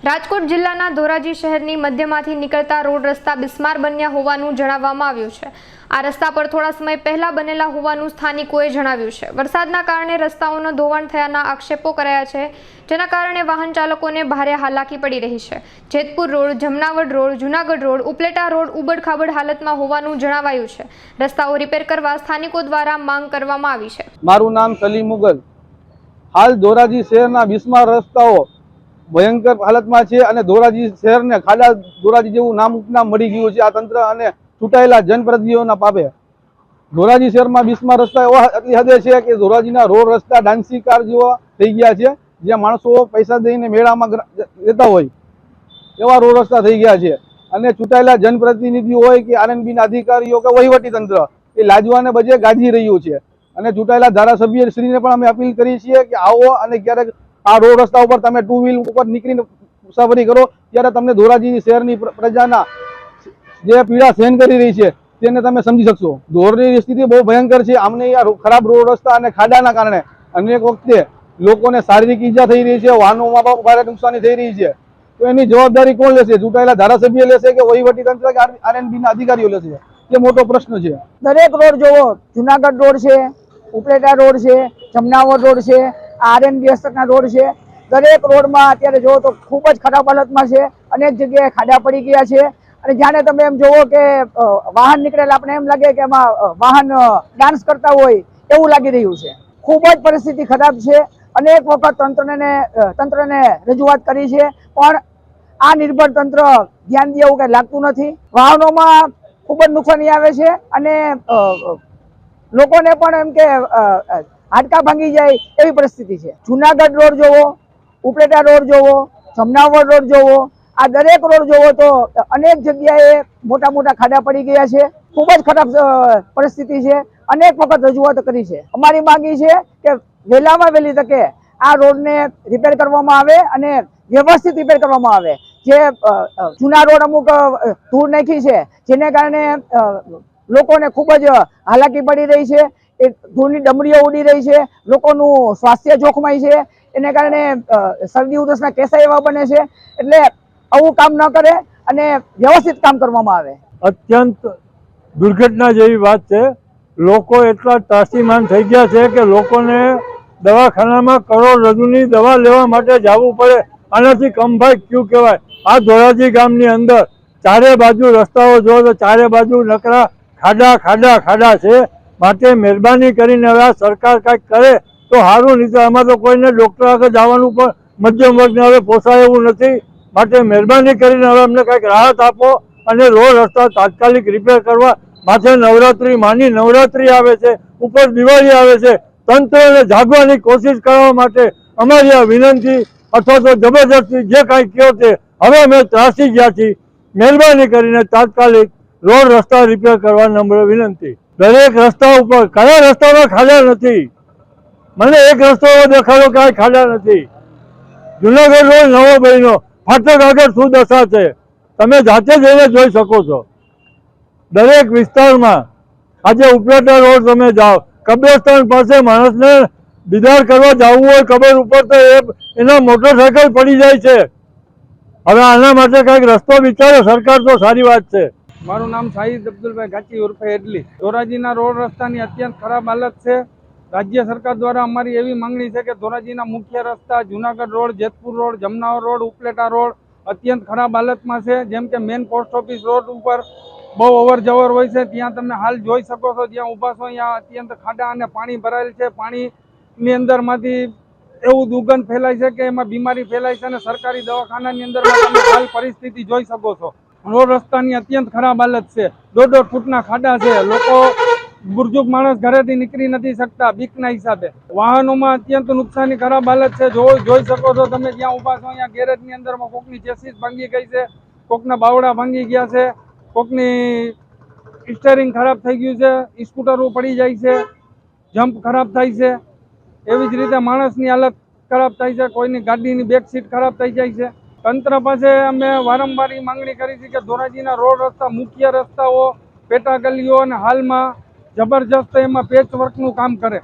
રાજકોટ જિલ્લાના ધોરાજી શહેરની મધ્યમાંથી નીકળતા રોડ રસ્તા બિસ્માર બન્યા હોવાનું જણાવવામાં આવ્યું છે। આ રસ્તા પર થોડા સમય પહેલા બનેલા હોવાનું સ્થાનિકોએ જણાવ્યું છે। વરસાદના કારણે રસ્તાઓનો ધોવાણ થયાના આક્ષેપો કરાયા છે, જેના કારણે વાહન ચાલકોને ભારે હાલાકી પડી રહી છે। Jetpur road, Jamnavad road, Junagadh road, Upleta road ઉબડખાબડ હાલતમાં હોવાનું જણાવાયું છે। રસ્તાઓ રિપેર કરવા સ્થાનિકો દ્વારા માંગ કરવામાં આવી છે। મારું નામ સલીમ મુગલ। હાલ ધોરાજી શહેરના બિસ્માર રસ્તાઓ ભયંકર હાલતમાં છે અને ધોરાજી શહેરને ખાડા ધોરાજી જેવું નામ ઉપનામ મળી ગયું છે આ તંત્ર અને ચૂંટાયેલા જનપ્રતિનિધિઓના પાપે। ધોરાજી શહેરમાં બિસ્માર રસ્તા એવા એટલી હદે છે કે ધોરાજીના રોડ રસ્તા ડાન્સી કાર જેવા થઈ ગયા છે, જ્યાં માણસો પૈસા દઈને મેળામાં રહેતા હોય એવા રોડ રસ્તા થઈ ગયા છે। અને ચૂંટાયેલા જનપ્રતિનિધિ હોય કે આરએનબીના અધિકારીઓ કે વહીવટી તંત્ર એ લાજવાને બજે ગાજી રહ્યું છે। અને ચૂંટાયેલા ધારાસભ્ય શ્રીને પણ અમે અપીલ કરી છીએ કે આવો અને ક્યારેક આ રોડ રસ્તા ઉપર તમે ટુ વ્હીલ ઉપર નીકળીને મુસાફરી કરો ત્યારે તમને ધોરાજી શહેરની પ્રજાના જે પીડા સહન કરી રહી છે તેને તમે સમજી શકશો। ધોરની સ્થિતિ બહુ ભયંકર છે। આમને ખરાબ રોડ રસ્તા અને ખાડાના કારણે અનેક વખતે લોકોને શારીરિક ઈજા થઈ રહી છે, વાહનોમાં પણ ભારે નુકસાની થઈ રહી છે। તો એની જવાબદારી કોણ લેશે? ચૂંટાયેલા ધારાસભ્ય લેશે કે વહીવટી તંત્ર કે આરએનબીના અધિકારીઓ લેશે? તે મોટો પ્રશ્ન છે। દરેક રોડ જોવો, જુનાગઢ રોડ છે, ઉપલેટા રોડ છે, જમનાવડ રોડ છે, આરએનબી હસ્તકના રોડ છે। દરેક રોડમાં અત્યારે જોવો તો ખૂબ જ ખરાબ હાલતમાં છે। અનેક જગ્યાએ ખાડા પડી ગયા છે અને જાણે તમે એમ જોવો કે વાહન નીકળેલા આપણે એમ લાગે કે એમાં વાહન ડાન્સ કરતા હોય એવું લાગી રહ્યું છે। ખૂબ જ પરિસ્થિતિ ખરાબ છે। અનેક વખત તંત્રને રજૂઆત કરી છે, પણ આ નિર્ભર તંત્ર ધ્યાન દે એવું કંઈ લાગતું નથી। વાહનોમાં ખૂબ જ નુકસાની આવે છે અને લોકોને પણ એમ કે હાડકા ભાંગી જાય એવી પરિસ્થિતિ છે। જુનાગઢ રોડ જોવો, ઉપલેટા રોડ જોવો, જમનાવડ રોડ જોવો, આ દરેક રોડ જોવો તો અનેક જગ્યાએ મોટા મોટા ખાડા પડી ગયા છે। ખૂબ જ ખરાબ પરિસ્થિતિ છે। અનેક વખત રજૂઆત કરી છે। અમારી માંગણી છે કે વહેલામાં વહેલી તકે આ રોડને રિપેર કરવામાં આવે અને વ્યવસ્થિત રિપેર કરવામાં આવે। જે જૂના રોડ અમુક ધૂળ નાખી છે, જેને કારણે લોકોને ખૂબ જ હાલાકી પડી રહી છે। એ ધૂળની ડમરીઓ ઉડી રહી છે, લોકોનું સ્વાસ્થ્ય જોખમાય છે, એને કારણે શરદી ઉધરસના કેસો એવા બને છે। એટલે આવું કામ ન કરે અને વ્યવસ્થિત કામ કરવામાં આવે। અત્યંત દુર્ઘટના જેવી વાત છે। લોકો એટલા ત્રાસીમાન થઈ ગયા છે કે લોકોને દવાખાનામાં કરોડરજ્જુની દવા લેવા માટે જવું પડે। આનાથી કમભાઈ ક્યુ કહેવાય। આ ધોરાજી ગામની અંદર ચારે બાજુ રસ્તાઓ જો તો ચારે બાજુ નકરા ખાડા ખાડા ખાડા છે। માટે મહેરબાની કરીને હવે આ સરકાર કાંઈક કરે તો સારું, નહીં તો આમાં તો કોઈને ડૉક્ટર આગળ જવાનું પણ મધ્યમ વર્ગને હવે પોસાય એવું નથી। માટે મહેરબાની કરીને હવે અમને કાંઈક રાહત આપો અને રોડ રસ્તા તાત્કાલિક રિપેર કરવા। માથે નવરાત્રિ, માની નવરાત્રિ આવે છે, ઉપર દિવાળી આવે છે। તંત્રને જાગવાની કોશિશ કરવા માટે અમારી આ વિનંતી અથવા તો જબરદસ્તી જે કાંઈ કહો તે હવે અમે ત્રાસી ગયા છીએ। મહેરબાની કરીને તાત્કાલિક રોડ રસ્તા રિપેર કરવા નમ્ર વિનંતી। દરેક રસ્તા ઉપર કયા રસ્તામાં ખાડા નથી? મને એક રસ્તો દેખાડો કાંઈ ખાડા નથી। જુનાગઢ રોડ નવો બન્યો, ફાટક આગળ શું દશા છે તમે જાતે જઈને જોઈ શકો છો। દરેક વિસ્તારમાં આજે ઉપલેટા રોડ તમે જાઓ, કબ્રસ્તાન પાસે માણસને દીદાર કરવા જવું હોય કબર ઉપર તો એના મોટરસાયકલ પડી જાય છે। હવે આના માટે કાંઈક રસ્તો વિચારે સરકાર તો સારી વાત છે। મારું નામ શાહિદ અબ્દુલભાઈ ગાચી ઉર્ફે એડલી। ધોરાજીના રોડ રસ્તાની અત્યંત ખરાબ હાલત છે। રાજ્ય સરકાર દ્વારા અમારી એવી માંગણી છે કે ધોરાજીના મુખ્ય રસ્તા Junagadh road, Jetpur road, Jamnavar road, Upleta road અત્યંત ખરાબ હાલતમાં છે। જેમ કે મેન પોસ્ટ ઓફિસ રોડ ઉપર બહુ અવર જવર હોય છે, ત્યાં તમે હાલ જોઈ શકો છો, જ્યાં ઊભા છો ત્યાં અત્યંત ખાડા અને પાણી ભરાયેલ છે। પાણીની અંદરમાંથી એવું દુર્ગંધ ફેલાય છે કે એમાં બીમારી ફેલાય છે અને સરકારી દવાખાનાની અંદર તમે હાલ પરિસ્થિતિ જોઈ શકો છો। રોડ રસ્તાની અત્યંત ખરાબ હાલત છે। 1.5 ફૂટના ખાડા છે। લોકો બુર્જુક માણસ ઘરેથી નીકળી નથી શકતા બીકના હિસાબે। વાહનોમાં અત્યંત નુકસાની ખરાબ હાલત છે। જોઈ શકો છો તમે જ્યાં ઊભા છો અહીંયા ગેરેજની અંદરમાં કોકની ચેસીસ ભાંગી ગઈ છે, કોકના બાવડા ભાંગી ગયા છે, કોકની સ્ટેરિંગ ખરાબ થઈ ગયું છે, સ્કૂટરો પડી જાય છે, જમ્પ ખરાબ થાય છે। એવી જ રીતે માણસની હાલત ખરાબ થાય છે, કોઈની ગાડીની બેક સીટ ખરાબ થઈ જાય છે। તંત્ર પાસે અમે વારંવાર માંગણી કરી છે કે ધોરાજીના રોડ રસ્તા, મુખ્ય રસ્તાઓ, પેટા ગલીઓ અને હાલમાં જબરજસ્ત એમાં પેચ વર્કનું કામ કરે।